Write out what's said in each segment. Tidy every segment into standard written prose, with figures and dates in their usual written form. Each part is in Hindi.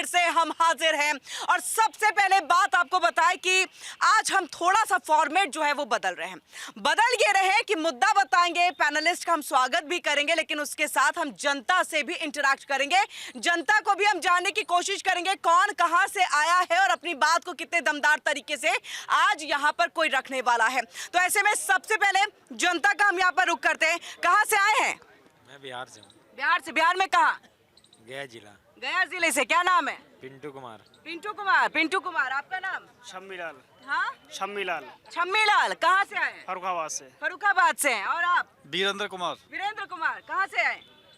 फिर से हम हाजिर हैं। और सबसे पहले बात आपको बताएं कि आज हम थोड़ा सा फॉर्मेट जो है वो बदल रहे हैं। बदल ये रहे कि मुद्दा बताएंगे, पैनलिस्ट का हम स्वागत भी करेंगे, लेकिन उसके साथ हम जनता से भी इंटरेक्ट करेंगे। जनता को भी हम जानने की कोशिश करेंगे कौन कहां से आया है और अपनी बात को कितने दमदार तरीके से आज यहां पर कोई रखने वाला है। तो ऐसे में सबसे पहले जनता का हम यहां पर रुख करते हैं। कहां से आए हैं? मैं बिहार से हूँ। बिहार से? बिहार में कहां? गया जिला। गया जिले से। क्या नाम है? पिंटू कुमार। पिंटू कुमार। पिंटू कुमार, आपका नाम? शम्मी लाल। हाँ, शम्मी लाल। छम्मी लाल। कहाँ से आए? फरुखाबाद से। फरुखाबाद से हैं। और आप? वीरेंद्र कुमार। वीरेंद्र कुमार। कहाँ से आए?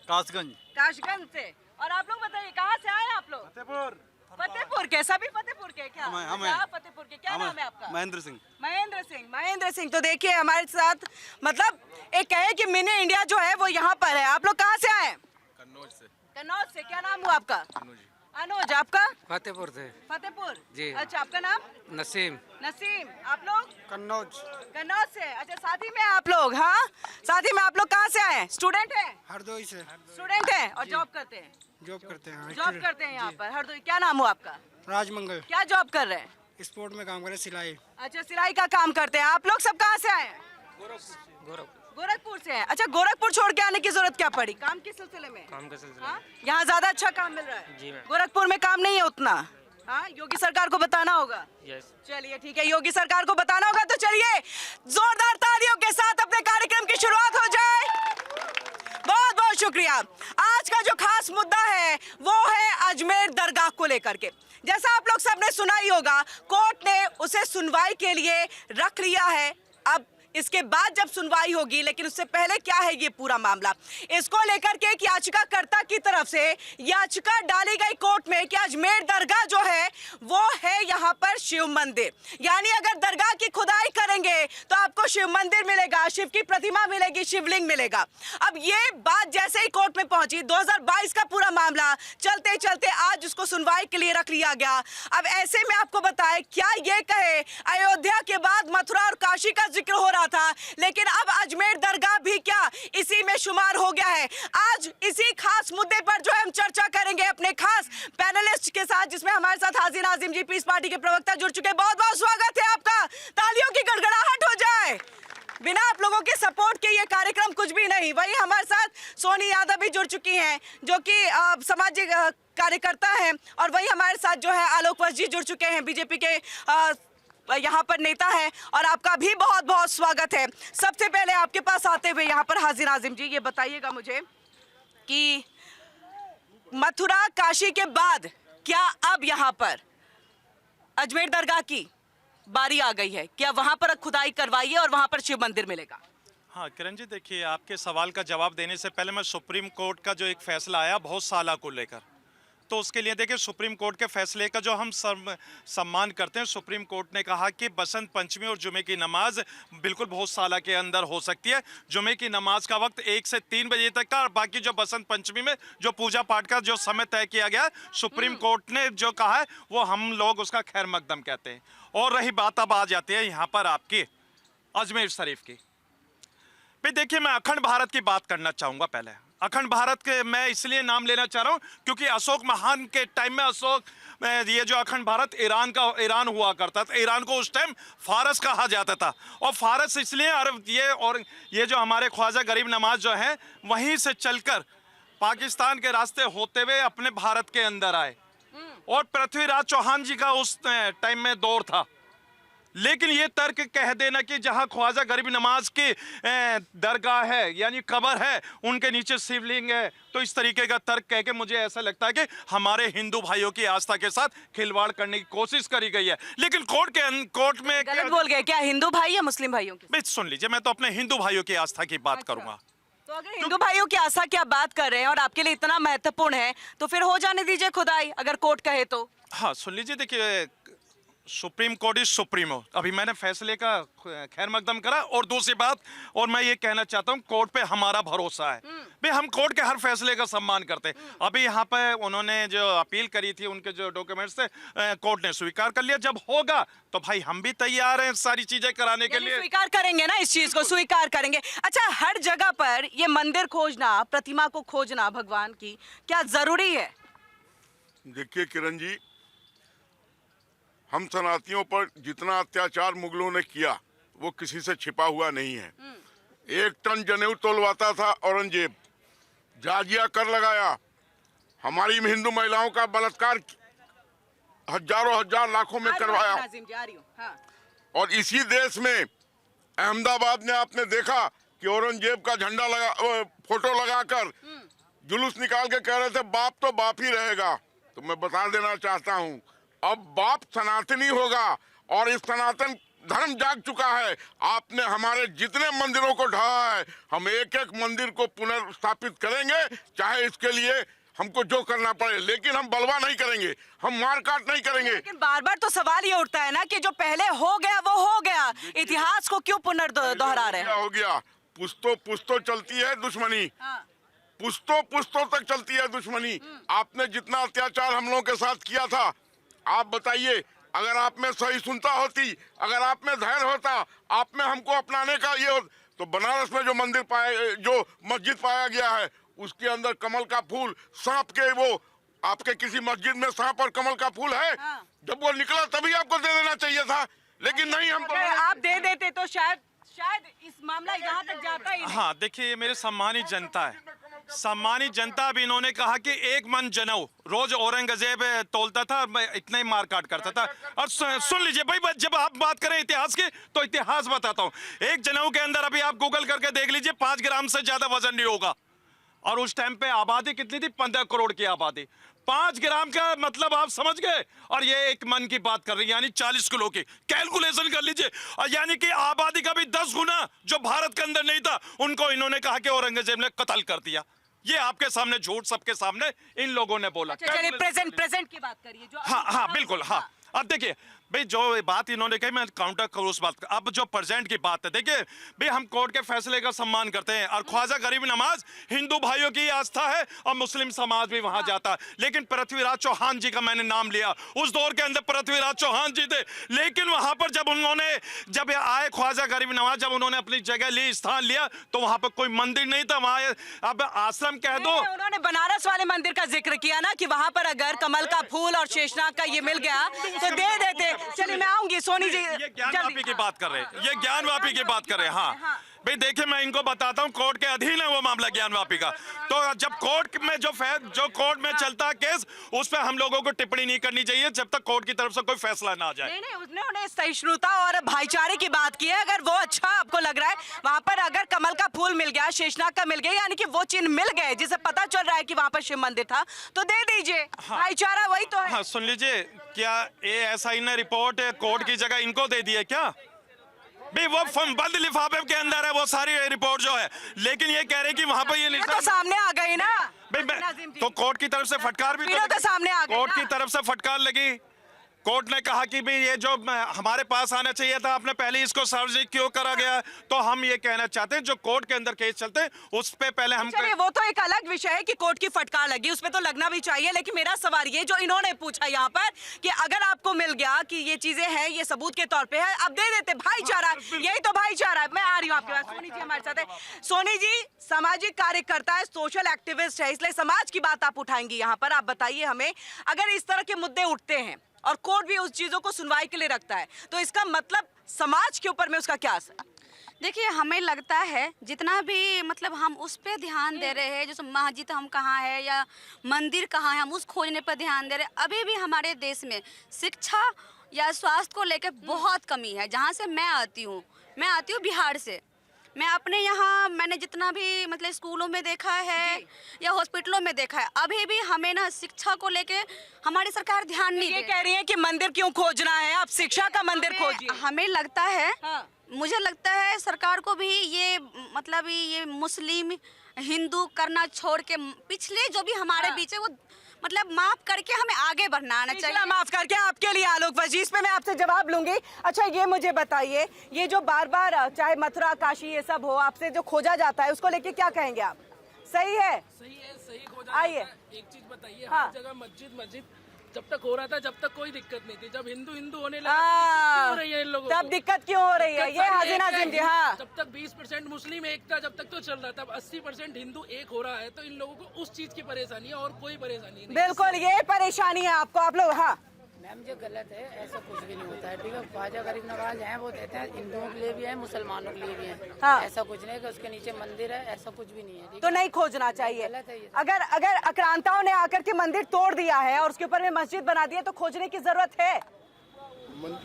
कासगंज। काशगंज से। और आप लोग बताइए कहाँ से आए आप लोग? फतेहपुर। फतेहपुर के? सभी फतेहपुर के? क्या हमें आप फतेहपुर के? क्या नाम है आपका? महेंद्र सिंह। महेंद्र सिंह। महेंद्र सिंह। तो देखिए हमारे साथ, मतलब एक कहे कि मिनी इंडिया जो है वो यहाँ पर है। आप लोग कहाँ से आए? कन्नौज से। कन्नौज से। क्या नाम हुआ आपका? अनुज। अनुज। आपका? फतेहपुर से। फतेहपुर जी। अच्छा, आपका नाम? नसीम। नसीम। आप लोग? कन्नौज। कन्नौज से। अच्छा, साथ ही में आप लोग? हाँ, साथ ही में आप लोग कहाँ से आए? स्टूडेंट हैं? हरदोई से। स्टूडेंट हैं और जॉब करते हैं? जॉब करते हैं। जॉब करते हैं यहाँ पर हरदोई। क्या नाम हुआ आपका? राजमंगल। क्या जॉब कर रहे हैं? स्पोर्ट में काम करे, सिलाई। अच्छा, सिलाई का काम करते हैं। आप लोग सब कहाँ से आए हैं? गोरखपुर से हैं। अच्छा, गोरखपुर छोड़ के आने की जरूरत क्या पड़ी? काम के सिलसिले में? काम का सिलसिला। हाँ? यहाँ ज्यादा अच्छा काम मिल रहा है? जी मैम। गोरखपुर में काम नहीं है उतना? हाँ, योगी सरकार को बताना होगा। यस। चलिए ठीक है, योगी सरकार को बताना होगा। तो चलिए जोरदार तालियों के साथ अपने कार्यक्रम की शुरुआत हो जाए। बहुत बहुत शुक्रिया। आज का जो खास मुद्दा है वो है अजमेर दरगाह को लेकर के। जैसा आप लोग सबने सुना ही होगा, कोर्ट ने उसे सुनवाई के लिए रख लिया है। अब इसके बाद जब सुनवाई होगी, लेकिन उससे पहले क्या है ये पूरा मामला, इसको लेकर के एक याचिकाकर्ता की तरफ से याचिका डाली गई कोर्ट में कि अजमेर दरगाह जो है वो है यहाँ पर शिव मंदिर। यानी अगर दरगाह की खुदाई करेंगे तो आपको शिव मंदिर मिलेगा, शिव की प्रतिमा मिलेगी, शिवलिंग मिलेगा। अब ये बात जैसे ही कोर्ट में पहुंची, 2022 का पूरा मामला चलते चलते आज उसको सुनवाई के लिए रख लिया गया। अब ऐसे में आपको बताएं, क्या ये कहे अयोध्या के बाद मथुरा और काशी का जिक्र हो रहा था, लेकिन अब अजमेर दरगाह भी क्या इसी में शुमार हो गया है। आज इसी खास मुद्दे पर जो है हम चर्चा करेंगे अपने खास पैनलिस्ट के साथ, जिसमें हमारे साथ हाजी नाजिम जी, पीस पार्टी के प्रवक्ता जुड़ चुके हैं। बहुत बहुत स्वागत है आपका। तालियों की गड़गड़ाहट हो जाए। बिना आप लोगों के सपोर्ट के ये कार्यक्रम कुछ भी नहीं। वही हमारे साथ सोनी यादव भी जुड़ चुकी हैं जो कि सामाजिक कार्यकर्ता हैं, और वही हमारे साथ जो है आलोक वत्स जी जुड़ चुके हैं, बीजेपी के यहाँ पर नेता है। और आपका भी बहुत बहुत स्वागत है। सबसे पहले आपके पास आते हुए यहाँ पर हाजी नाजिम जी, ये बताइएगा मुझे कि मथुरा काशी के बाद क्या अब यहाँ पर अजमेर दरगाह की बारी आ गई है? क्या वहाँ पर खुदाई करवाइए और वहाँ पर शिव मंदिर मिलेगा? हाँ किरण जी, देखिए आपके सवाल का जवाब देने से पहले मैं सुप्रीम कोर्ट का जो एक फैसला आया बहुत साला को लेकर, तो उसके लिए देखिए सुप्रीम कोर्ट के फैसले का जो हम सम्मान करते हैं। सुप्रीम कोर्ट ने कहा कि बसंत पंचमी और जुमे की नमाज बिल्कुल बहुत साला के अंदर हो सकती है। जुमे की नमाज का वक्त 1 से 3 बजे तक का, और बाकी जो बसंत पंचमी में जो पूजा पाठ का जो समय तय किया गया, सुप्रीम कोर्ट ने जो कहा है वो हम लोग उसका खैर मकदम कहते हैं। और रही बात, अब आ जाती है यहाँ पर आपकी अजमेर शरीफ की। भाई देखिए, मैं अखंड भारत की बात करना चाहूँगा। पहले अखंड भारत के मैं इसलिए नाम लेना चाह रहा हूँ क्योंकि अशोक महान के टाइम में ये जो अखंड भारत ईरान हुआ करता था। ईरान को उस टाइम फारस कहा जाता था, और फारस इसलिए अरब ये जो हमारे ख्वाजा गरीब नवाज जो हैं वहीं से चलकर पाकिस्तान के रास्ते होते हुए अपने भारत के अंदर आए, और पृथ्वीराज चौहान जी का उस टाइम में दौर था। लेकिन ये तर्क कह देना कि जहां ख्वाजा गरीब नवाज की दरगाह है यानी कब्र है, उनके नीचे शिवलिंग है, तो इस तरीके का तर्क कह के मुझे ऐसा लगता है कि हमारे हिंदू भाइयों की आस्था के साथ खिलवाड़ करने की कोशिश करी गई है। लेकिन कोर्ट में गलत बोल गए क्या? हिंदू भाई या मुस्लिम भाइयों की? सुन लीजिए, मैं तो अपने हिंदू भाइयों की आस्था की बात करूंगा। तो अगर हिंदू भाइयों की आस्था की आप बात कर रहे हैं और आपके लिए इतना महत्वपूर्ण है, तो फिर हो जाने दीजिए खुदाई, अगर कोर्ट कहे तो। हाँ सुन लीजिए, देखिए सुप्रीम कोर्ट इज सुप्रीमो। अभी मैंने फैसले का खैर मकदम करा, और दूसरी बात, और मैं ये कहना चाहता हूँ कोर्ट पे हमारा भरोसा है। भाई हम कोर्ट के हर फैसले का सम्मान करते हैं। अभी यहाँ पे उन्होंने जो अपील करी थी, उनके जो डॉक्यूमेंट्स थे, कोर्ट ने स्वीकार कर लिया। जब होगा तो भाई हम भी तैयार हैं सारी चीजें कराने के लिए। स्वीकार करेंगे ना, इस चीज को स्वीकार करेंगे। अच्छा, हर जगह पर ये मंदिर खोजना, प्रतिमा को खोजना भगवान की, क्या जरूरी है? देखिए किरण जी, हम सनातियों पर जितना अत्याचार मुगलों ने किया वो किसी से छिपा हुआ नहीं है। 1 टन जनेऊ तोलवाता था औरंगजेब, जाजिया कर लगाया, हमारी हिंदू महिलाओं का बलात्कार हजारों हजार लाखों में करवाया। नाजिम जी, आ रही हूँ। हाँ। और इसी देश में अहमदाबाद में आपने देखा कि औरंगजेब का झंडा लगा, फोटो लगाकर जुलूस निकाल के कह रहे थे बाप तो बाप ही रहेगा। तो मैं बता देना चाहता हूँ, अब बाप सनातनी होगा और इस सनातन धर्म जाग चुका है। आपने हमारे जितने मंदिरों को ढहा है, हम एक एक मंदिर को पुनर्स्थापित करेंगे, चाहे इसके लिए हमको जो करना पड़े, लेकिन हम बलवा नहीं करेंगे, हम मारकाट नहीं करेंगे। लेकिन बार बार तो सवाल ये उठता है ना कि जो पहले हो गया वो हो गया, इतिहास को क्यों पुनर्दोहरा रहे हैं? क्या हो गया? पुश्तों चलती है दुश्मनी, हाँ। पुश्तों तक चलती है दुश्मनी। आपने जितना अत्याचार हम लोगों के साथ किया था, आप बताइए, अगर आप में सही सुनता होती, अगर आप में धैर्य होता, आप में हमको अपनाने का ये तो बनारस में जो मंदिर जो मस्जिद पाया गया है, उसके अंदर कमल का फूल, सांप के वो आपके किसी मस्जिद में सांप और कमल का फूल है? हाँ। जब वो निकला तभी आपको दे देना चाहिए था, लेकिन नहीं, हम अगर आप दे देते तो शायद इस मामला यहाँ तक जाता ही नहीं। हाँ, देखिए, ये मेरे सम्मानित जनता है, सम्मानित जनता। भी इन्होंने कहा कि 1 मन जनेऊ रोज औरंगजेब तोलता था, इतना ही मारकाट करता था। और सुन लीजिए भाई, जब आप बात करें इतिहास की तो इतिहास बताता हूँ। 1 जनेऊ के अंदर अभी आप गूगल करके देख लीजिए, 5 ग्राम से ज्यादा वजन नहीं होगा। और उस टाइम पे आबादी कितनी थी? 15 करोड़ की आबादी। 5 ग्राम का मतलब आप समझ गए। और ये 1 मन की बात कर रही है, यानी 40 किलो की। कैलकुलेशन कर लीजिए। और यानी कि आबादी का भी 10 गुना जो भारत के अंदर नहीं था, उनको इन्होंने कहा कि औरंगजेब ने कत्ल कर दिया। ये आपके सामने झूठ, सबके सामने इन लोगों ने बोला। अच्छा, चलिए प्रेजेंट की बात करिए जो हाँ, बिल्कुल। हाँ, अब देखिए भाई, जो बात इन्होंने कही, मैं काउंटर करूँ उस बात। अब जो प्रेजेंट की बात है, देखिए भाई, हम कोर्ट के फैसले का सम्मान करते हैं और ख्वाजा गरीब नवाज हिंदू भाइयों की आस्था है और मुस्लिम समाज भी वहां जाता है। लेकिन पृथ्वीराज चौहान जी का मैंने नाम लिया, उस दौर के अंदर पृथ्वीराज चौहान जी थे। लेकिन वहां पर जब आए ख्वाजा गरीब नवाज, जब उन्होंने अपनी जगह ली, स्थान लिया, तो वहां पर कोई मंदिर नहीं था। वहां अब आश्रम कह दो। उन्होंने बनारस वाले मंदिर का जिक्र किया ना कि वहां पर अगर कमल का फूल और शेषनाग का ये मिल गया तो दे देते। चलिए मैं आऊंगी, सोनी जी। ये ज्ञानवापी की बात कर रहे हैं, ये ज्ञानवापी की बात कर रहे हैं। हाँ भाई, देखिए, मैं इनको बताता हूँ, कोर्ट के अधीन है वो मामला ज्ञानवापी का। तो जब कोर्ट में जो कोर्ट में चलता है केस, उस पर हम लोगों को टिप्पणी नहीं करनी चाहिए जब तक कोर्ट की तरफ से कोई फैसला ना आ जाए। नहीं, उन्होंने सहिष्णुता और भाईचारे की बात की है। अगर वो अच्छा आपको लग रहा है, वहाँ पर अगर कमल का फूल मिल गया, शेषनाग का मिल गया, यानी कि वो चिन्ह मिल गए जिसे पता चल रहा है कि वहाँ पर शिव मंदिर था, तो दे दीजिए। भाईचारा वही तो है। हाँ, सुन लीजिए, क्या ASI ने रिपोर्ट कोर्ट की जगह इनको दे दी है क्या? भाई, वो बंद लिफाफे के अंदर है वो सारी रिपोर्ट जो है, लेकिन ये कह रहे हैं कि वहां पर ये तो सामने आ गई ना। भाई, तो कोर्ट की तरफ से फटकार भी तो सामने आ गई। कोर्ट की तरफ से फटकार लगी। कोर्ट ने कहा कि भाई, ये जो हमारे पास आना चाहिए था, आपने पहले इसको सार्वजनिक क्यों करा गया? तो हम ये कहना चाहते हैं, जो कोर्ट के अंदर केस चलते हैं उस पे पहले हम। चलिए, वो तो एक अलग विषय है कि कोर्ट की फटकार लगी, उस पे तो लगना भी चाहिए। लेकिन मेरा सवाल ये जो इन्होंने पूछा यहाँ पर कि अगर आपको मिल गया कि ये चीजें हैं, ये सबूत के तौर पे है, अब दे देते। भाईचारा, यही तो भाईचारा है। मैं आ रही हूँ आपके पास। सोनी जी हमारे साथ है। सोनी जी सामाजिक कार्यकर्ता है, सोशल एक्टिविस्ट है, इसलिए समाज की बात आप उठाएंगी यहाँ पर। आप बताइए हमें, अगर इस तरह के मुद्दे उठते हैं और कोर्ट भी उस चीजों को सुनवाई के लिए रखता है, तो इसका मतलब समाज के ऊपर में उसका क्या असर? देखिए, हमें लगता है जितना भी मतलब हम उस पे ध्यान दे रहे हैं, जैसे मस्जिद हम कहाँ है या मंदिर कहाँ है, हम उस खोजने पर ध्यान दे रहे हैं। अभी भी हमारे देश में शिक्षा या स्वास्थ्य को लेकर बहुत कमी है। जहाँ से मैं आती हूँ बिहार से। मैं अपने यहाँ मैंने जितना भी मतलब स्कूलों में देखा है या हॉस्पिटलों में देखा है, अभी भी हमें ना शिक्षा को लेके हमारी सरकार ध्यान नहीं दे। ये कह रही है कि मंदिर क्यों खोजना है, आप शिक्षा का मंदिर खोजिए। हमें लगता है, हाँ। मुझे लगता है सरकार को भी ये मतलब ये मुस्लिम हिंदू करना छोड़ के पिछले जो भी हमारे बीच है वो मतलब माफ करके हमें आगे बढ़ना आना चाहिए। माफ करके आपके लिए आलोक वजी, इस पे मैं आपसे जवाब लूंगी। अच्छा, ये मुझे बताइए, ये जो बार बार चाहे मथुरा काशी ये सब हो, आपसे जो खोजा जाता है उसको लेके क्या कहेंगे आप? सही है, सही खोजा। आइए एक चीज बताइए, हाँ। हर जगह मस्जिद जब तक हो रहा था जब तक कोई दिक्कत नहीं थी, जब हिंदू हिंदू होने लगा तो दिक्कत क्यों हो रही है इन लोगों तब को? दिक्कत क्यों हो रही है? दिक्कत ये सारी हाजिर एक है नाजिम जी, ही। हाँ। जब तक 20% मुस्लिम एक था जब तक तो चल रहा था, अब 80% हिंदू एक हो रहा है, तो इन लोगों को उस चीज की परेशानी है और कोई परेशानी नहीं। बिल्कुल ये परेशानी है आपको, आप लोग, हाँ। मैम जो गलत है ऐसा कुछ भी नहीं होता है, ठीक है। ख्वाजा गरीब नवाज हैं, वो देते हैं, हिंदुओं के लिए भी है, मुसलमानों के लिए भी है। हाँ। ऐसा कुछ नहीं कि उसके नीचे मंदिर है, ऐसा कुछ भी नहीं है, ठीक तो है। नहीं खोजना चाहिए। गलत है ये। अगर अगर आक्रांताओं ने आकर के मंदिर तोड़ दिया है और उसके ऊपर में मस्जिद बना दी है तो खोजने की जरूरत है।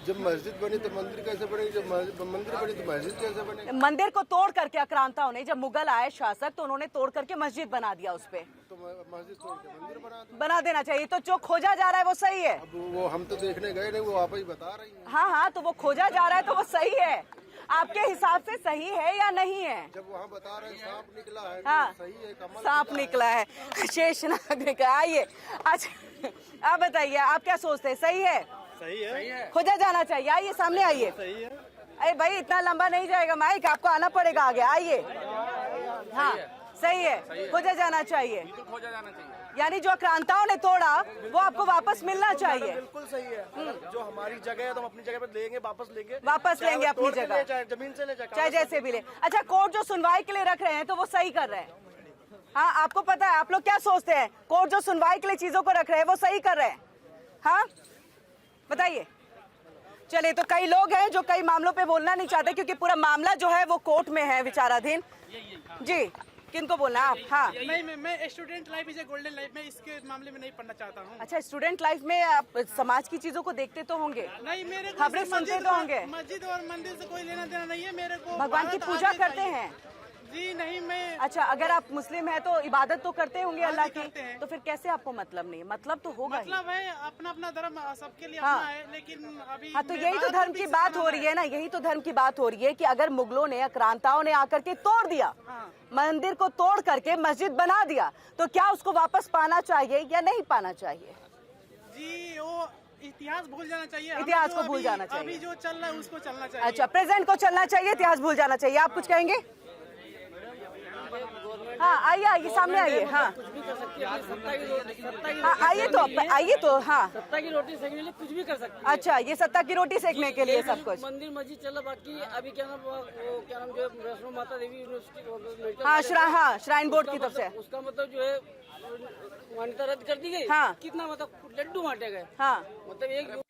जब मस्जिद बनी तो मंदिर कैसे बनेगी, जब मंदिर बनी तो मस्जिद कैसे बनेगी? मंदिर को तोड़ करके आक्रांताओं ने, जब मुगल आए शासक, तो उन्होंने तोड़ करके मस्जिद बना दिया उस पे। तो मस्जिद तोड़ के मंदिर बना देना चाहिए। तो जो खोजा जा रहा है वो सही है। अब वो हम तो देखने गए नहीं, वो आप ही बता रही है। हाँ हाँ, तो वो खोजा जा रहा है तो वो सही है। आपके हिसाब से सही है या नहीं है? जब वहाँ बता रहे हैं सांप निकला है, हाँ, तो सही है, कमल सांप निकला है, शेषनाग निकला। आइए, अच्छा आप बताइए, आप क्या सोचते हैं, सही है? सही है। खोजा जाना चाहिए। आइए सामने आइए। सही है। अरे भाई इतना लंबा नहीं जाएगा माइक, आपको आना पड़ेगा आगे। आइए। हाँ सही है, खोजा जाना चाहिए। यानी जो आक्रांताओं ने तोड़ा वो आपको वापस मिलना चाहिए। बिल्कुल सही है। जो हमारी जगह है तो हम अपनी जगह पे लेंगे, वापस लेंगे। वापस लेंगे अपनी जगह, चाहे जमीन से ले, चाहे जैसे भी ले। अच्छा, कोर्ट जो सुनवाई के लिए रख रहे हैं तो वो सही कर रहे हैं। हाँ, आपको पता है, आप लोग क्या सोचते हैं? कोर्ट जो सुनवाई के लिए चीजों को रख रहे हैं वो सही कर रहे हैं? हाँ बताइए। चलिए, तो कई लोग हैं जो कई मामलों पे बोलना नहीं चाहते क्योंकि पूरा मामला जो है वो कोर्ट में है, विचाराधीन। जी, किनको बोलना आप? हाँ, नहीं, मैं student life is a golden life में इसके मामले में नहीं पढ़ना चाहता हूँ। अच्छा, स्टूडेंट लाइफ में आप समाज की चीजों को देखते तो होंगे, नहीं, मेरे खबरें सुनते तो होंगे। मस्जिद और मंदिर से कोई लेना देना नहीं है मेरे को। भगवान की पूजा करते हैं? जी नहीं, मैं अच्छा, अगर आप मुस्लिम हैं तो इबादत तो करते होंगे अल्लाह की, करते हैं। तो फिर कैसे आपको मतलब नहीं? मतलब तो होगा ही। मतलब है अपना अपना धर्म सबके लिए हाँ। अपना है, लेकिन अभी हाँ, तो यही तो धर्म की बात हो रही है ना, यही तो धर्म की बात हो रही है कि अगर मुगलों ने, आक्रांताओं ने आकर के तोड़ दिया, मंदिर को तोड़ करके मस्जिद बना दिया, तो क्या उसको वापस पाना चाहिए या नहीं पाना चाहिए? जी, वो इतिहास भूल जाना चाहिए। इतिहास को भूल जाना चाहिए। अभी जो चल रहा है उसको चलना चाहिए। अच्छा, प्रेजेंट को चलना चाहिए, इतिहास भूल जाना चाहिए। आप कुछ कहेंगे? हाँ आइए, आइए सामने आइए। हाँ कुछ भी कर सकती है, सत्ता की हाँ, आइए तो हाँ। सत्ता की रोटी सेकने के लिए कुछ भी कर सकती अच्छा, ये सत्ता की रोटी सेकने के लिए सब कुछ। मंदिर मस्जिद चला, बाकी अभी क्या नाम, वो क्या नाम जो वैष्णो माता देवी यूनिवर्सिटी, हाँ, श्राइन बोर्ड की तरफ से। उसका मतलब जो है मान्यता रद्द कर दी गई। हाँ। कितना मतलब लड्डू बांटे गए। हाँ, मतलब एक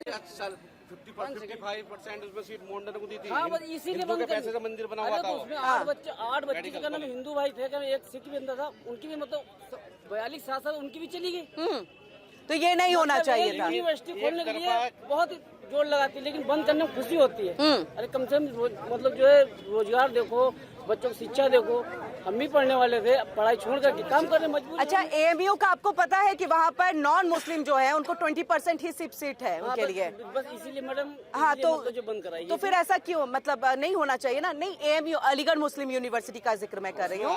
55% उसमें सीट मोहन को दी थी। हाँ, बस इसीलिए बंद कर- पैसे से मंदिर बना अरे हुआ तो था। उसमें 8 बच्चे क्या नाम हिंदू भाई थे, क्या एक सिख भी अंदर था, उनकी भी मतलब 42 साल उनकी भी चली गई। तो ये नहीं होना चाहिए था। यूनिवर्सिटी खोलने के लिए बहुत जोर लगाती है, लेकिन बंद करने में खुशी होती है। अरे कम से कम मतलब जो है रोजगार देखो, बच्चों की शिक्षा देखो। हम भी पढ़ने वाले थे, पढ़ाई छोड़ करके काम करने मजबूर। अच्छा, एएमयू का आपको पता है कि वहाँ पर नॉन मुस्लिम जो है उनको 20% ही सीट है उनके लिए। बस इसीलिए मैडम, हाँ, तो मतलब जो बंद कराई तो फिर ऐसा क्यों? मतलब नहीं होना चाहिए ना। नहीं, एएमयू अलीगढ़ मुस्लिम यूनिवर्सिटी का जिक्र मैं कर रही हूँ।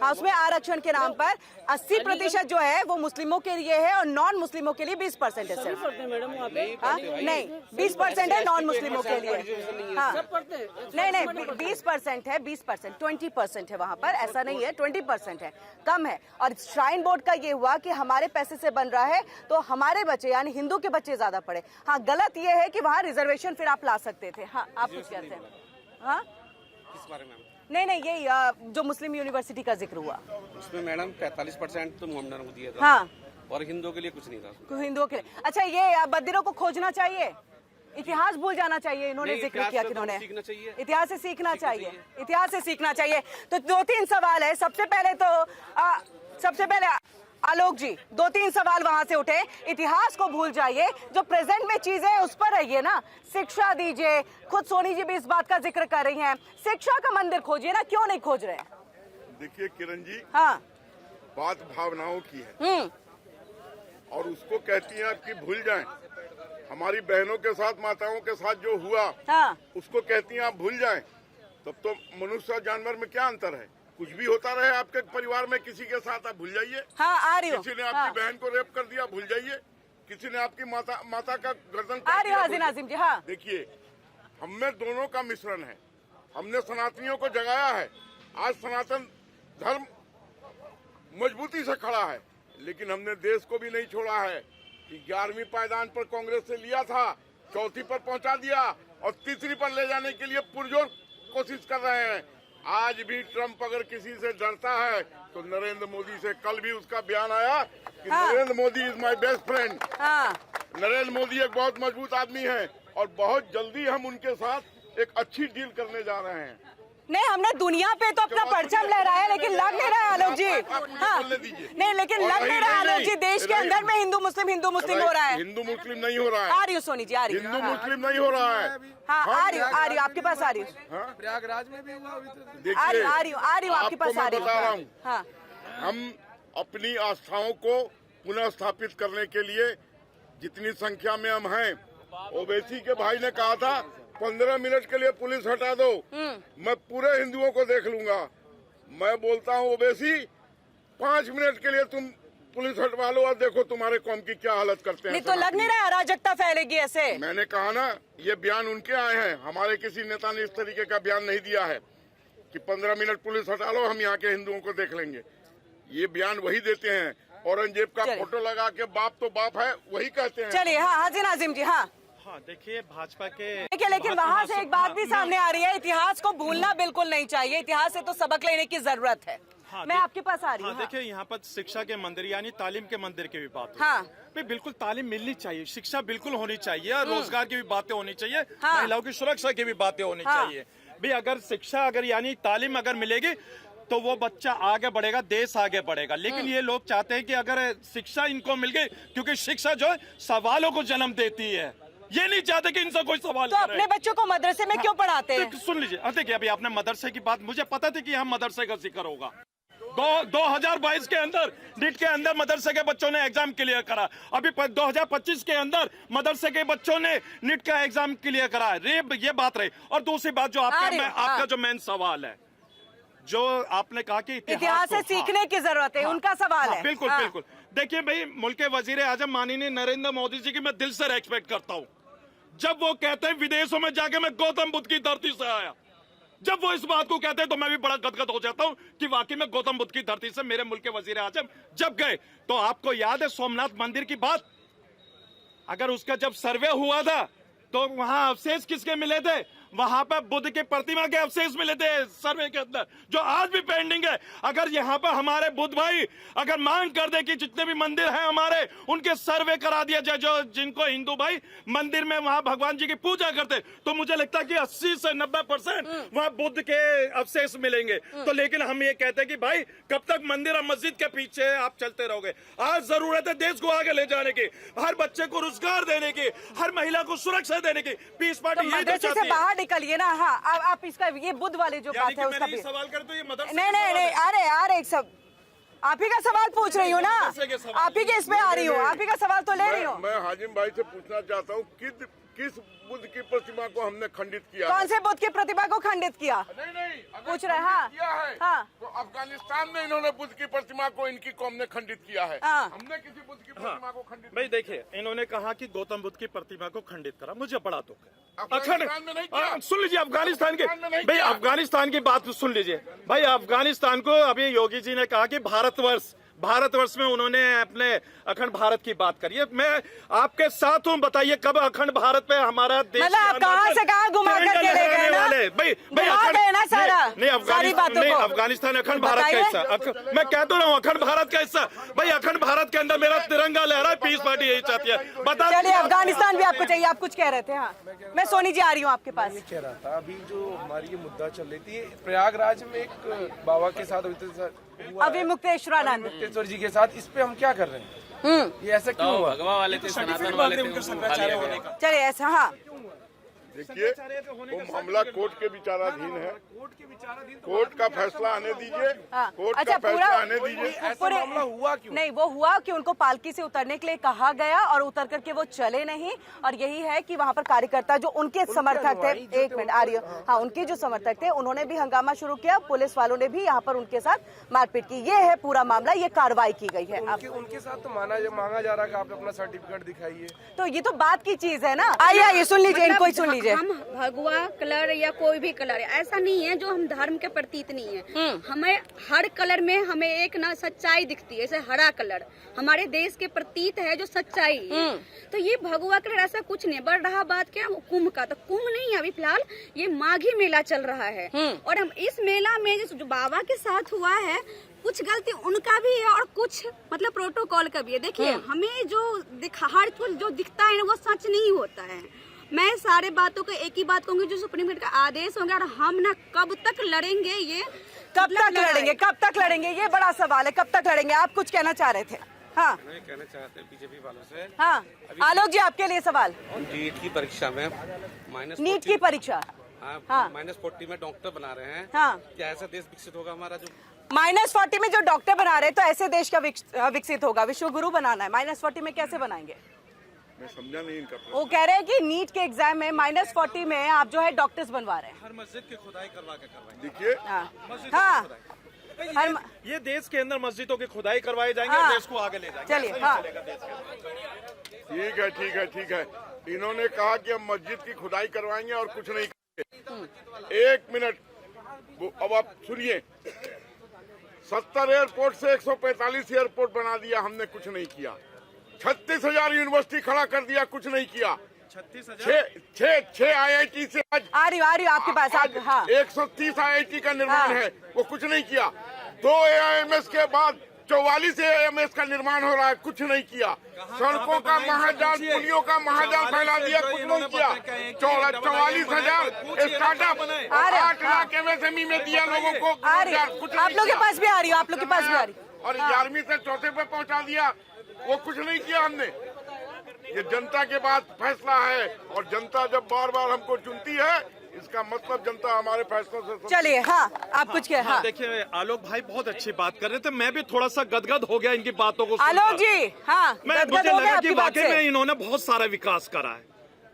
हाँ, उसमें आरक्षण के नाम पर 80% जो है वो मुस्लिमों के लिए है और नॉन मुस्लिमों के लिए 20% है सिर्फ। पढ़ते हैं मैडम वहाँ पे। हाँ, नहीं 20% है नॉन मुस्लिमों के लिए। हाँ, सब पढ़ते हैं। नहीं 20% है, 20%, 20% है वहाँ पर, ऐसा नहीं है, 20% है, कम है। और श्राइन बोर्ड का ये हुआ कि हमारे पैसे से बन रहा है तो हमारे बच्चे यानी हिंदू के बच्चे ज्यादा पढ़े। हाँ, गलत ये है कि वहाँ रिजर्वेशन फिर आप ला सकते थे। हाँ, आप कुछ कहते हैं? हाँ, किस बारे में? नहीं ये जो मुस्लिम यूनिवर्सिटी का जिक्र हुआ उसमें मैडम 45% तो मोहम्मदन को दिया था। हाँ, और हिंदुओं के लिए कुछ नहीं था। हिंदुओं के लिए। अच्छा, ये बदिरों को खोजना चाहिए, इतिहास भूल जाना चाहिए। इन्होंने नहीं, जिक्र इतिहास किया से कि तो इन्होंने सीखना चाहिए। इतिहास से सीखना चाहिए, इतिहास से सीखना चाहिए। तो 2-3 सवाल है। सबसे पहले आलोक जी, 2-3 सवाल वहां से उठे। इतिहास को भूल जाइए, जो प्रेजेंट में चीजें है उस पर रहिए ना। शिक्षा दीजिए, खुद सोनी जी भी इस बात का जिक्र कर रही हैं, शिक्षा का मंदिर खोजिए ना, क्यों नहीं खोज रहे हैं? देखिए किरण जी, हाँ, बात भावनाओं की है और उसको कहती हैं कि भूल जाएं। हमारी बहनों के साथ, माताओं के साथ जो हुआ, हाँ, उसको कहती हैं आप भूल जाएं। तब तो मनुष्य और जानवर में क्या अंतर है? कुछ भी होता रहे आपके परिवार में किसी के साथ, आप भूल जाइए। हाँ, आ रही हो। किसी ने आपकी बहन को रेप कर दिया, भूल जाइए। किसी ने आपकी माता का गर्दन आ काट रही हो दिया, हाजिर नाजिम जी। हाँ, देखिए, हम में दोनों का मिश्रण है। हमने सनातनियों को जगाया है। आज सनातन धर्म मजबूती से खड़ा है, लेकिन हमने देश को भी नहीं छोड़ा है। कि 11वीं पायदान पर कांग्रेस से लिया था, चौथी पर पहुंचा दिया और तीसरी पर ले जाने के लिए पुरजोर कोशिश कर रहे हैं। आज भी ट्रंप अगर किसी से डरता है तो नरेंद्र मोदी से। कल भी उसका बयान आया कि Narendra Modi is my best friend. Narendra Modi एक बहुत मजबूत आदमी है और बहुत जल्दी हम उनके साथ एक अच्छी डील करने जा रहे हैं। नहीं, हमने दुनिया पे तो अपना परचम लहराया, लेकिन लग नहीं रहा है आलोक जी। हाँ, नहीं, लेकिन लग नहीं रहा है आलोक जी। देश के अंदर में हिंदू मुस्लिम हो रहा है। हिंदू मुस्लिम नहीं हो रहा है। आ रही हूँ सोनी जी, आ रही हूँ। हिंदू मुस्लिम नहीं हो रहा है। हाँ, आ रही हूँ आपके पास आ रही हूँ। प्रयागराज में भी हुआ अभी तो। देखिए, आ रही हूँ आपके पास आ रही बता रहा हूँ। हूँ, हाँ, हम अपनी आस्थाओं को पुनः स्थापित करने के लिए जितनी संख्या में हम हैं, ओवैसी के भाई ने कहा था 15 मिनट के लिए पुलिस हटा दो, मैं पूरे हिंदुओं को देख लूंगा। मैं बोलता हूँ ओवैसी, 5 मिनट के लिए तुम पुलिस हटवा लो और देखो तुम्हारे कौम की क्या हालत करते हैं। नहीं तो लग नहीं रहा अराजकता फैलेगी ऐसे। मैंने कहा ना, ये बयान उनके आए हैं, हमारे किसी नेता ने इस तरीके का बयान नहीं दिया है कि 15 मिनट पुलिस हटा लो, हम यहाँ के हिंदुओं को देख लेंगे। ये बयान वही देते हैं। औरंगजेब का फोटो लगा के बाप तो बाप है, वही कहते हैं। चलिए, हाँ हाजी नाजिम जी। हाँ, देखिए भाजपा के देखिए, लेकिन वहाँ से एक बात भी सामने आ रही है, इतिहास को भूलना बिल्कुल नहीं चाहिए। इतिहास से तो सबक लेने की जरूरत है। मैं आपके पास आ रही हूँ। देखिए, यहाँ पर शिक्षा के मंदिर यानी तालीम के मंदिर की भी बात है। हाँ, भाई बिल्कुल तालीम मिलनी चाहिए, शिक्षा बिल्कुल होनी चाहिए, और रोजगार की भी बातें होनी चाहिए, महिलाओं की सुरक्षा की भी बातें होनी चाहिए। भाई अगर शिक्षा यानी तालीम अगर मिलेगी तो वो बच्चा आगे बढ़ेगा, देश आगे बढ़ेगा। लेकिन ये लोग चाहते हैं कि अगर शिक्षा इनको मिल गई, क्योंकि शिक्षा जो है सवालों को जन्म देती है, ये नहीं चाहते कि इनसे कोई सवाल तो अपने बच्चों को मदरसे में क्यों पढ़ाते हैं? सुन लीजिए, देखिए अभी आपने मदरसे की बात, मुझे पता था कि यहाँ मदरसे का जिक्र होगा। 2022 के अंदर नीट के अंदर मदरसे के बच्चों ने एग्जाम क्लियर करा। अभी 2025 के अंदर मदरसे के बच्चों ने नीट का एग्जाम क्लियर करा। ये बात रही। और दूसरी बात जो आपका जो मेन सवाल है, जो आपने कहा कि इतिहास से सीखने की जरूरत है, उनका सवाल है। बिल्कुल बिल्कुल। देखिए भाई, मुल्क के वजीर आजम माननीय नरेंद्र मोदी जी की मैं दिल से रेस्पेक्ट करता हूँ। जब वो कहते हैं विदेशों में जाके मैं गौतम बुद्ध की धरती से आया, जब वो इस बात को कहते हैं तो मैं भी बड़ा गदगद हो जाता हूँ कि वाकई में गौतम बुद्ध की धरती से मेरे मुल्क के वजीर आजम जब गए। तो आपको याद है सोमनाथ मंदिर की बात? अगर उसका जब सर्वे हुआ था तो वहां अवशेष किसके मिले थे? वहां पर बुद्ध के प्रतिमा के अवशेष मिले थे सर्वे के अंदर, जो आज भी पेंडिंग है। अगर यहाँ पर हमारे बुद्ध भाई अगर मांग कर दे कि जितने भी मंदिर हैं हमारे, उनके सर्वे करा दिया जाए, जो जिनको हिंदू भाई मंदिर में वहां भगवान जी की पूजा करते, तो मुझे लगता है कि 80 से 90% वहां बुद्ध के अवशेष मिलेंगे। तो लेकिन हम ये कहते हैं कि भाई कब तक मंदिर और मस्जिद के पीछे आप चलते रहोगे? आज जरूरत है देश को आगे ले जाने की, हर बच्चे को रोजगार देने की, हर महिला को सुरक्षा देने की। पीस पार्टी यही तो चाहती है। निकलिए ना। हाँ, आप इसका ये बुद्ध वाले जो बात है उसका भी सवाल कर, तो ये मदरसे नहीं, अरे एक सब आप ही का सवाल पूछ रही हूँ ना, आप ही के इसमें आ रही हूँ, आप ही का सवाल तो ले रही हूँ। मैं हाजिम भाई से पूछना चाहता हूँ, किस बुद्ध की प्रतिमा को हमने खंडित किया? कौन से बुद्ध की प्रतिमा को खंडित किया? नहीं, पूछ रहे हैं। किया है। हाँ, तो अफगानिस्तान में इन्होंने बुद्ध की प्रतिमा को इनकी कौम ने खंडित किया है। हमने किसी बुद्ध की प्रतिमा को खंडित भाई देखिए, इन्होंने कहा कि गौतम बुद्ध की प्रतिमा को खंडित करा, मुझे बड़ा दुख है। अफगानिस्तान में नहीं किया। सुन लीजिए, अफगानिस्तान के भाई, अफगानिस्तान की बात सुन लीजिए भाई। अफगानिस्तान को अभी योगी जी ने कहा कि भारतवर्ष में उन्होंने अपने अखंड भारत की बात करी है। मैं आपके साथ हूँ, बताइए कब अखंड भारत पे हमारा देश, मतलब आप कहाँ से कहाँ घुमा करके ले गए ना? नहीं, अफगानिस्तान अखंड भारत का हिस्सा। मैं कहता रहा हूँ अखंड भारत का हिस्सा। भाई अखंड भारत के अंदर मेरा तिरंगा लहरा है, पीस पार्टी यही चाहती है। बता चलिए, अफगानिस्तान भी आपको चाहिए, आप कुछ कह रहे थे। हाँ, मैं सोनी जी आ रही हूँ आपके पास। कह रहा था अभी जो हमारी ये मुद्दा चल रही थी प्रयागराज में एक बाबा के साथ अभी मुक्तेश्वरानंद मुक्तेश्वर जी के साथ, इस पे हम क्या कर रहे हैं? ये ऐसा क्यों हुआ? भगवा वाले थे, सनातन वाले थे, चलिए ऐसा। हाँ, देखिए, वो मामला कोर्ट के विचाराधीन है। कोर्ट का फैसला आने दीजिए। कोर्ट का फैसला आने दीजिए। ऐसा मामला हुआ क्यों? नहीं, वो हुआ कि उनको पालकी से उतरने के लिए कहा गया और उतर करके वो चले नहीं। और यही है कि वहाँ पर कार्यकर्ता जो उनके समर्थक थे, एक मिनट आ रही हो, हाँ, उनके जो समर्थक थे उन्होंने भी हंगामा शुरू किया, पुलिस वालों ने भी यहाँ पर उनके साथ मारपीट की। ये है पूरा मामला, ये कार्रवाई की गई है। उनके साथ तो मांगा जा रहा है कि आप अपना सर्टिफिकेट दिखाइए। तो ये तो बात की चीज है ना। आइए सुन लीजिए, इनको ही सुन लीजिए। लीजिए। हम भगवा कलर या कोई भी कलर ऐसा नहीं है जो हम धर्म के प्रतीत नहीं है। हमें हर कलर में हमें एक ना सच्चाई दिखती है। जैसे हरा कलर हमारे देश के प्रतीत है जो सच्चाई है। तो ये भगवा कलर ऐसा कुछ नहीं। बढ़ रहा बात क्या कुंभ का, तो कुंभ नहीं है अभी फिलहाल, ये माघी मेला चल रहा है। और हम इस मेला में जो बाबा के साथ हुआ है कुछ गलती उनका भी है और कुछ मतलब प्रोटोकॉल का भी है। देखिए हमें जो हर जो दिखता है ना वो सच नहीं होता है। मैं सारे बातों को एक ही बात कहूंगी, जो सुप्रीम कोर्ट का आदेश होगा और हम ना कब तक लड़ेंगे, ये कब तक लड़ेंगे, कब तक लड़ेंगे, ये बड़ा सवाल है। कब तक लड़ेंगे? आप कुछ कहना चाह रहे थे? हाँ, मैं कहना चाहते हैं बीजेपी वालों से। हाँ, आलोक जी आपके लिए सवाल। नीट की परीक्षा में नीट की परीक्षा हाँ। -40 में डॉक्टर बना रहे हैं। हाँ। क्या ऐसा देश विकसित होगा हमारा? जो -40 में जो डॉक्टर बना रहे हैं तो ऐसे देश का विकसित होगा। विश्व गुरु बनाना है, -40 में कैसे बनाएंगे? मैं समझा नहीं इनका प्रश्न। वो कह रहे हैं कि नीट के एग्जाम में -40 में आप जो है डॉक्टर्स बनवा रहे हैं। हर मस्जिद की खुदाई करवा के करवाएंगे। देखिए हाँ, ये देश के अंदर मस्जिदों की खुदाई करवाई जाएंगे हाँ। और देश को आगे ले जाएंगे। चलिए हाँ, ठीक है ठीक है ठीक है। इन्होंने कहा कि हम मस्जिद की खुदाई करवाएंगे और कुछ नहीं करेंगे। 1 मिनट, अब आप सुनिए। 70 एयरपोर्ट से 145 एयरपोर्ट बना दिया हमने, कुछ नहीं किया। 36,000 यूनिवर्सिटी खड़ा कर दिया, कुछ नहीं किया। 6 IIT से आज आ रही हूँ आपके पास। आज हाँ, 130 IIT का निर्माण है, वो कुछ नहीं किया। 2 AIMS के बाद 44 AIMS का निर्माण हो रहा है, कुछ नहीं किया। सड़कों का महाजाल, पुलियों का महाजाल फैला दिया, कुछ नहीं किया। 44,000 स्टार्टअप, 8 लाख MSME में दिया लोगों को, कुछ आप लोग के पास भी आ रही हूँ, आप लोग के पास भी आ रही हूँ। और 11वीं से 4थे पे पहुंचा दिया, वो कुछ नहीं किया हमने। ये जनता के बाद फैसला है और जनता जब बार बार हमको चुनती है, इसका मतलब जनता हमारे फैसलों से। चलिए हाँ, आप कुछ कह। हाँ, देखिए आलोक भाई बहुत अच्छी बात कर रहे थे, मैं भी थोड़ा सा गदगद हो गया इनकी बातों को। आलोक जी हाँ, मुझे लगा कि वाकई में इन्होंने बहुत सारा विकास करा है।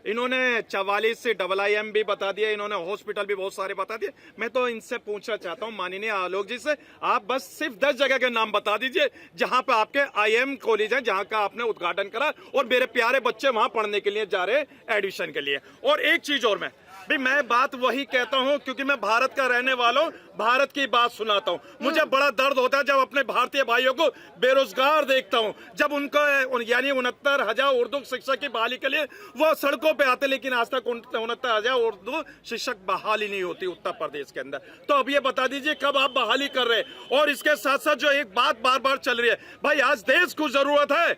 इन्होंने 44 से IIM भी बता दिया, इन्होंने हॉस्पिटल भी बहुत सारे बता दिए। मैं तो इनसे पूछना चाहता हूं माननीय आलोक जी से, आप बस सिर्फ 10 जगह के नाम बता दीजिए जहां पे आपके IIM कॉलेज है, जहां का आपने उद्घाटन करा और मेरे प्यारे बच्चे वहां पढ़ने के लिए जा रहे हैं एडमिशन के लिए। और एक चीज और, मैं बात वही कहता हूं क्योंकि मैं भारत का रहने वाला हूं, भारत की बात सुनाता हूं। मुझे बड़ा दर्द होता है जब अपने भारतीय भाइयों को बेरोजगार देखता हूं, जब उनको यानी 69,000 उर्दू शिक्षक की बहाली के लिए वो सड़कों पे आते, लेकिन आज तक 69,000 उर्दू शिक्षक बहाली नहीं होती उत्तर प्रदेश के अंदर। तो अब ये बता दीजिए कब आप बहाली कर रहे हैं? और इसके साथ साथ जो एक बात बार बार चल रही है, भाई आज देश को जरूरत है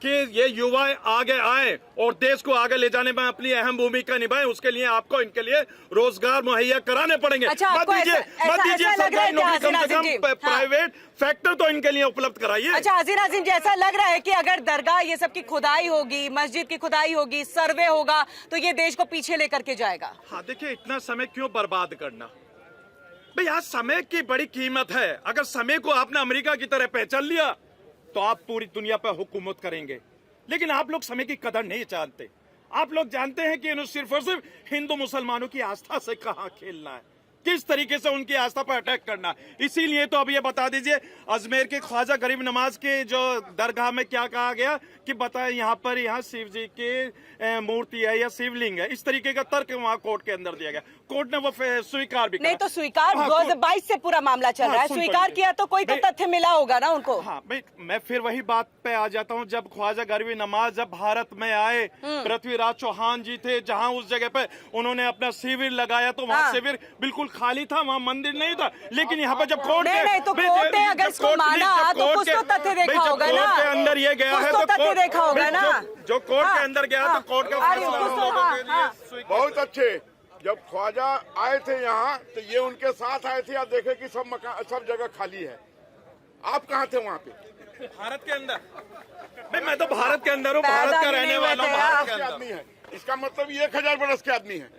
कि ये युवा आगे आए और देश को आगे ले जाने में अपनी अहम भूमिका निभाएं। उसके लिए आपको इनके लिए रोजगार मुहैया कराने पड़ेंगे। अच्छा, मत दीजिए सरकारी नौकरी, कम से कम प्राइवेट फैक्टर तो इनके लिए उपलब्ध कराइए। अच्छा हसीन अजीम जी, ऐसा लग रहा है कि अगर दरगाह ये सब की खुदाई होगी, मस्जिद की खुदाई होगी, सर्वे होगा तो ये देश को पीछे लेकर के जाएगा। हाँ देखिए, इतना समय क्यों बर्बाद करना भाई? आज समय की बड़ी कीमत है। अगर समय को आपने अमेरिका की तरह पहचान लिया तो आप पूरी दुनिया पर हुकूमत करेंगे, लेकिन आप लोग समय की कदर नहीं जानते। आप लोग जानते हैं कि इन्हें सिर्फ और सिर्फ हिंदू मुसलमानों की आस्था से कहां खेलना है, किस तरीके से उनकी आस्था पर अटैक करना। इसीलिए तो अब ये बता दीजिए, अजमेर के ख्वाजा गरीब नवाज के जो दरगाह में क्या कहा गया कि बताए यहाँ शिव जी की मूर्ति है या शिवलिंग है, इस तरीके का तर्क वहाँ कोर्ट के अंदर दिया गया। कोर्ट ने वो स्वीकार भी नहीं, तो स्वीकार 2022 से पूरा मामला चल रहा है। स्वीकार किया तो कोई तो तथ्य मिला होगा ना उनको। हाँ भाई, मैं फिर वही बात पे आ जाता हूँ। जब ख्वाजा गरीब नवाज जब भारत में आए, पृथ्वीराज चौहान जी थे जहाँ उस जगह पे उन्होंने अपना शिविर लगाया, तो वहाँ शिविर बिल्कुल खाली था, वहाँ मंदिर नहीं था। लेकिन यहाँ पे जब कोर्ट नहीं तो कोर्ट ने अगर इसको माना तो कुछ तो तथ्य देखा होगा ना। कोर्ट के अंदर ये गया है तो तथ्य देखा होगा ना। जो कोर्ट के अंदर गया तो कोर्ट का फैसला। बहुत अच्छे। जब ख्वाजा आए थे यहाँ तो ये उनके साथ आए थे, आप देखे कि सब जगह खाली है। आप कहाँ थे वहाँ पे? भारत के अंदर। भाई मैं तो भारत के अंदर हूँ, भारत का रहने वाला हूँ, भारत के आदमी है। इसका मतलब 1000 बरस के आदमी है,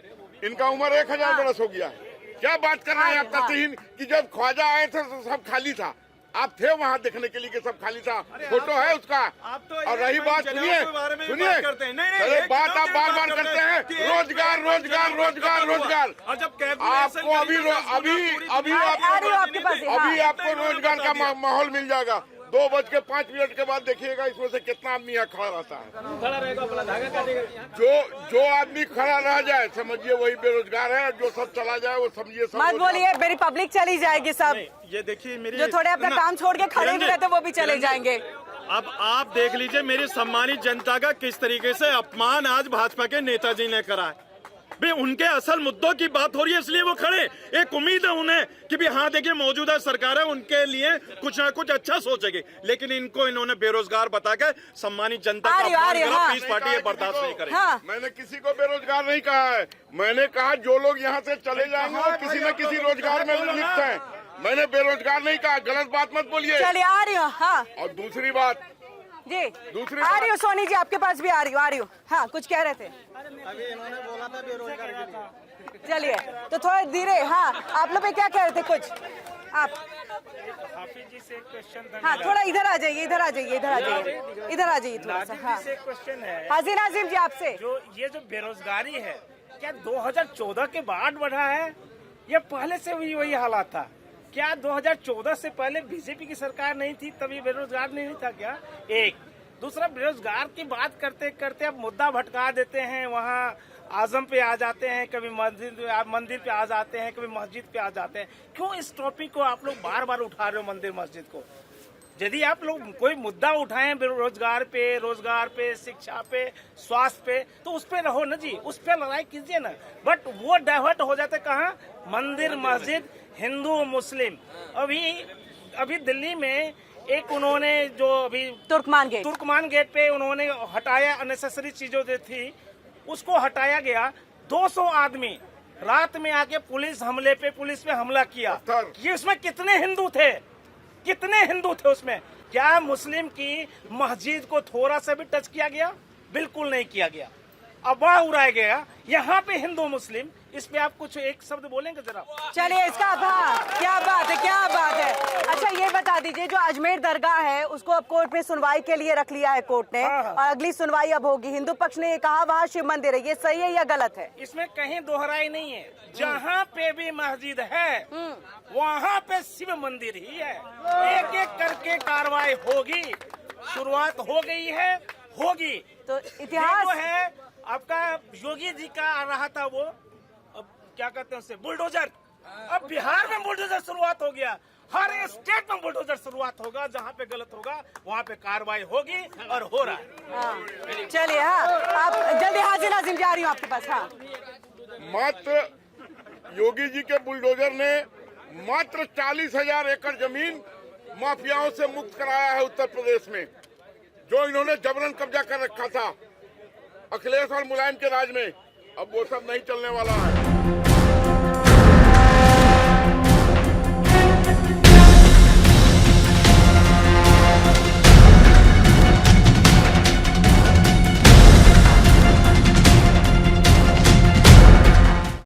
इनका उम्र 1000 बरस हो गया है। क्या बात कर रहे हैं आप तस्हीन कि जब ख्वाजा आए थे तो सब खाली था? आप थे वहाँ देखने के लिए कि सब खाली था, फोटो है उसका। और रही बात, सुनिए बात आप बार बार करते हैं, रोजगार रोजगार रोजगार रोजगार। आपको अभी आपको रोजगार का माहौल मिल जाएगा। 2:05 के बाद देखिएगा इसमें से कितना आदमी यहाँ खड़ा रहता है। खड़ा रहेगा अपना धागा काटेगा। जो आदमी खड़ा रह जाए समझिए वही बेरोजगार है, जो सब चला जाए वो समझिए सब। मत बोलिए, मेरी पब्लिक चली जाएगी सब। ये देखिए मेरी जो थोड़े अपना काम छोड़ के खड़े भी रहते वो भी चले जाएंगे। अब आप देख लीजिए मेरी सम्मानित जनता का किस तरीके से अपमान आज भाजपा के नेताजी ने करा है। भी उनके असल मुद्दों की बात हो रही है इसलिए वो खड़े। एक उम्मीद है उन्हें कि भी हाँ देखिए मौजूदा सरकार है उनके लिए कुछ ना कुछ अच्छा सोचेगी, लेकिन इन्होंने बेरोजगार बता के सम्मानित जनता का अपमान करा। पीस पार्टी ये बर्दाश्त नहीं करेगी। हाँ। मैंने किसी को बेरोजगार नहीं कहा है, मैंने कहा जो लोग यहाँ से चले जाएंगे वो किसी न किसी रोजगार में लिप्त हैं। मैंने बेरोजगार नहीं कहा, गलत बात मत बोलिए। चलिए आ रही हूँ। हाँ और दूसरी बात जी, आ रही हूँ सोनी जी, आपके पास भी आ रही हूँ। हाँ कुछ कह रहे थे अभी इन्होंने बोला था बेरोजगार के लिए। चलिए तो थोड़ा धीरे। हाँ आप लोग क्या कह रहे थे कुछ आप? हाफिज जी से एक क्वेश्चन था। हाँ थोड़ा इधर आ जाइए, इधर आ जाइए, इधर आ जाइए, इधर आ जाइए थोड़ा सा। हाँ से एक क्वेश्चन है, हाजिर नाजिम जी आपसे, जो ये जो बेरोजगारी है क्या 2014 के बाद बढ़ा है या पहले से भी वही हालात था? क्या 2014 से पहले बीजेपी की सरकार नहीं थी तब ये बेरोजगार नहीं था क्या? एक दूसरा, बेरोजगार की बात करते करते अब मुद्दा भटका देते हैं, वहाँ आजम पे आ जाते हैं, कभी मंदिर पे आ जाते हैं, कभी मस्जिद पे आ जाते हैं। क्यों इस टॉपिक को आप लोग बार बार उठा रहे हो, मंदिर मस्जिद को? यदि आप लोग कोई मुद्दा उठाएं बेरोजगार पे, शिक्षा पे, स्वास्थ्य पे, तो उस पे रहो ना जी, उस पे लड़ाई कीजिए ना। बट वो डाइवर्ट हो जाते कहाँ? मंदिर मस्जिद, हिंदू मुस्लिम। अभी दिल्ली में एक उन्होंने जो अभी तुर्कमान गेट पे उन्होंने हटाया, अननेसेसरी चीजों जो थी उसको हटाया गया। 200 आदमी रात में आके पुलिस पे हमला किया। ये उसमें कितने हिंदू थे? कितने हिंदू थे उसमें? क्या मुस्लिम की मस्जिद को थोड़ा सा भी टच किया गया? बिल्कुल नहीं किया गया। अफवाह उड़ाया गया। यहाँ पे हिंदू मुस्लिम, इस पे आप कुछ एक शब्द बोलेंगे जरा? चलिए इसका क्या बात है, क्या बात है। अच्छा ये बता दीजिए, जो अजमेर दरगाह है उसको अब कोर्ट में सुनवाई के लिए रख लिया है कोर्ट ने, और अगली सुनवाई अब होगी। हिंदू पक्ष ने ये कहा वहाँ शिव मंदिर है, ये सही है या गलत है? इसमें कहीं दोहराई नहीं है। जहाँ पे भी मस्जिद है वहाँ पे शिव मंदिर ही है। एक एक करके कार्रवाई होगी, शुरुआत हो गई है, होगी। तो इतिहास है आपका योगी जी का आ रहा था वो, अब क्या कहते हैं उससे, बुलडोजर। अब बिहार में बुलडोजर शुरुआत हो गया। हर स्टेट में बुलडोजर शुरुआत होगा। जहाँ पे गलत होगा वहाँ पे कार्रवाई होगी और हो रहा है। चलिए हाँ आप जल्दी। हाजिर नाजिम जा रही हूँ आपके पास। हाँ मात्र योगी जी के बुलडोजर ने मात्र 40,000 एकड़ जमीन माफियाओं से मुक्त कराया है उत्तर प्रदेश में, जो इन्होंने जबरन कब्जा कर रखा था अखिलेश और मुलायम के राज में। अब वो सब नहीं चलने वाला है।